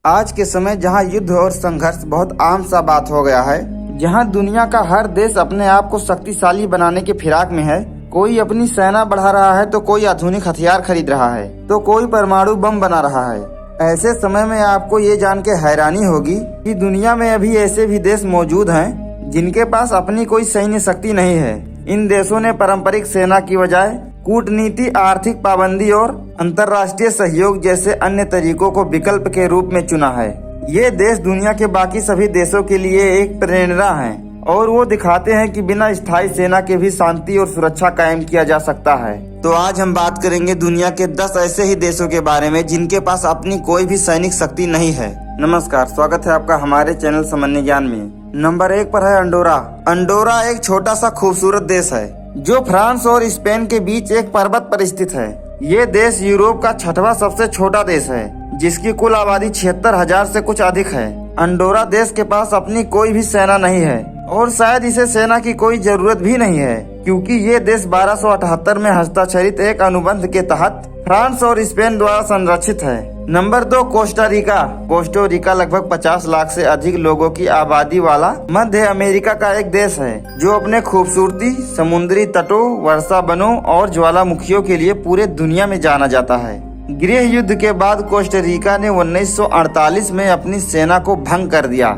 आज के समय जहां युद्ध और संघर्ष बहुत आम सा बात हो गया है, जहां दुनिया का हर देश अपने आप को शक्तिशाली बनाने के फिराक में है, कोई अपनी सेना बढ़ा रहा है तो कोई आधुनिक हथियार खरीद रहा है तो कोई परमाणु बम बना रहा है। ऐसे समय में आपको ये जान के हैरानी होगी कि दुनिया में अभी ऐसे भी देश मौजूद हैं जिनके पास अपनी कोई सैन्य शक्ति नहीं है। इन देशों ने पारंपरिक सेना की बजाय कूटनीति, आर्थिक पाबंदी और अंतर्राष्ट्रीय सहयोग जैसे अन्य तरीकों को विकल्प के रूप में चुना है। ये देश दुनिया के बाकी सभी देशों के लिए एक प्रेरणा है और वो दिखाते हैं कि बिना स्थायी सेना के भी शांति और सुरक्षा कायम किया जा सकता है। तो आज हम बात करेंगे दुनिया के 10 ऐसे ही देशों के बारे में जिनके पास अपनी कोई भी सैनिक शक्ति नहीं है। नमस्कार, स्वागत है आपका हमारे चैनल सामान्य ज्ञान में। नंबर 1 पर है अंडोरा। अंडोरा एक छोटा सा खूबसूरत देश है जो फ्रांस और स्पेन के बीच एक पर्वत पर स्थित है। ये देश यूरोप का 6वां सबसे छोटा देश है जिसकी कुल आबादी 76,000 से कुछ अधिक है। अंडोरा देश के पास अपनी कोई भी सेना नहीं है और शायद इसे सेना की कोई जरूरत भी नहीं है क्योंकि ये देश 1278 में हस्ताक्षरित एक अनुबंध के तहत फ्रांस और स्पेन द्वारा संरक्षित है। Number 2 Costa Rica. कोस्टारिका लगभग 50 लाख से अधिक लोगों की आबादी वाला मध्य अमेरिका का एक देश है जो अपने खूबसूरती, समुद्री तटों, वर्षा वनों और ज्वालामुखियों के लिए पूरे दुनिया में जाना जाता है। गृह युद्ध के बाद कोस्टारिका ने 1948 में अपनी सेना को भंग कर दिया।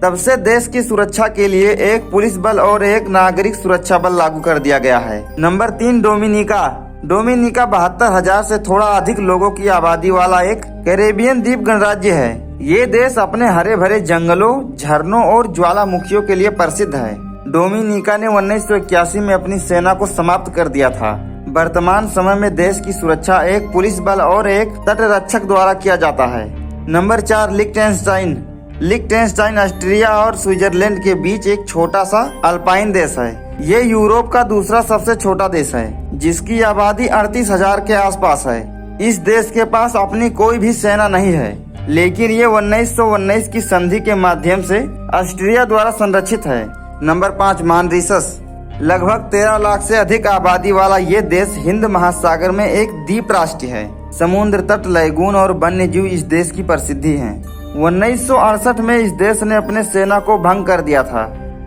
तब से देश की सुरक्षा के लिए एक पुलिस बल और एक नागरिक सुरक्षा बल लागू कर दिया गया है। Number 3 Dominica. डोमिनिका 72,000 से थोड़ा अधिक लोगों की आबादी वाला एक कैरेबियन द्वीप गणराज्य है। ये देश अपने हरे भरे जंगलों, झरनों और ज्वालामुखियों के लिए प्रसिद्ध है। डोमिनिका ने 1981 में अपनी सेना को समाप्त कर दिया था। वर्तमान समय में देश की सुरक्षा एक पुलिस बल और एक तटरक्षक द्वारा किया जाता है। नंबर 4 लिechtenstein। लिechtenstein ऑस्ट्रिया और स्विट्जरलैंड के बीच एक छोटा सा अल्पाइन देश है। ये यूरोप का दूसरा सबसे छोटा देश है जिसकी आबादी 38,000 के आसपास है। इस देश के पास अपनी कोई भी सेना नहीं है लेकिन ये 1919 की संधि के माध्यम से ऑस्ट्रिया द्वारा संरक्षित है। Number 5 Mauritius. लगभग 13 लाख से अधिक आबादी वाला ये देश हिंद महासागर में एक द्वीप राष्ट्र है। समुद्र तट, लैगून और वन्य जीव इस देश की प्रसिद्धि है। 1968 में इस देश ने अपने सेना को भंग कर दिया था।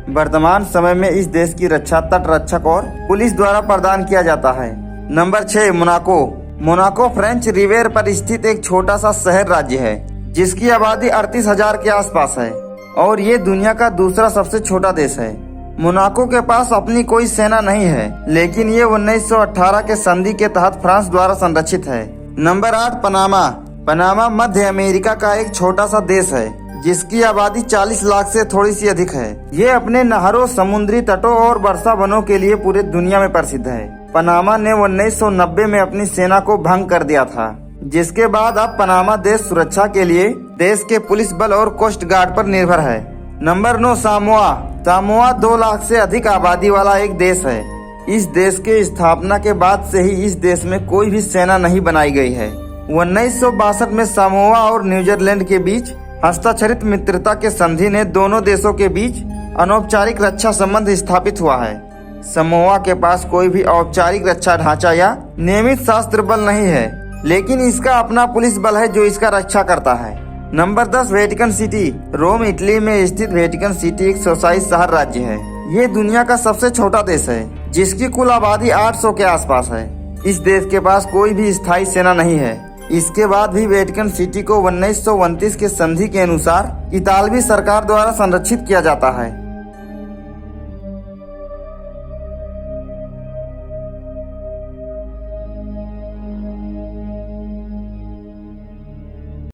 वर्तमान समय में इस देश की रक्षा तटरक्षक और पुलिस द्वारा प्रदान किया जाता है। Number 6 Monaco. मोनाको फ्रेंच रिवेर पर स्थित एक छोटा सा शहर राज्य है जिसकी आबादी 38,000 के आसपास है और ये दुनिया का दूसरा सबसे छोटा देश है। मोनाको के पास अपनी कोई सेना नहीं है लेकिन ये 1918 के संधि के तहत फ्रांस द्वारा संरक्षित है। Number 8 Panama. पनामा मध्य अमेरिका का एक छोटा सा देश है जिसकी आबादी 40 लाख से थोड़ी सी अधिक है। ये अपने नहरों, समुद्री तटों और वर्षा वनों के लिए पूरे दुनिया में प्रसिद्ध है। पनामा ने 1990 में अपनी सेना को भंग कर दिया था जिसके बाद अब पनामा देश सुरक्षा के लिए देश के पुलिस बल और कोस्ट गार्ड पर निर्भर है। Number 9 Samoa. सामोआ 2 लाख से अधिक आबादी वाला एक देश है। इस देश के स्थापना के बाद से ही इस देश में कोई भी सेना नहीं बनाई गई है। 1962 में सामोआ और न्यूजीलैंड के बीच हस्ताक्षरित मित्रता के संधि ने दोनों देशों के बीच अनौपचारिक रक्षा संबंध स्थापित हुआ है। सामोआ के पास कोई भी औपचारिक रक्षा ढांचा या नियमित शस्त्र बल नहीं है लेकिन इसका अपना पुलिस बल है जो इसका रक्षा करता है। Number 10 Vatican City. Rome Italy में स्थित वेटिकन सिटी एक सोसाई शहर राज्य है। ये दुनिया का सबसे छोटा देश है जिसकी कुल आबादी 800 के आसपास है। इस देश के पास कोई भी स्थायी सेना नहीं है। इसके बाद भी वेटिकन सिटी को 1929 के संधि के अनुसार इतालवी सरकार द्वारा संरक्षित किया जाता है।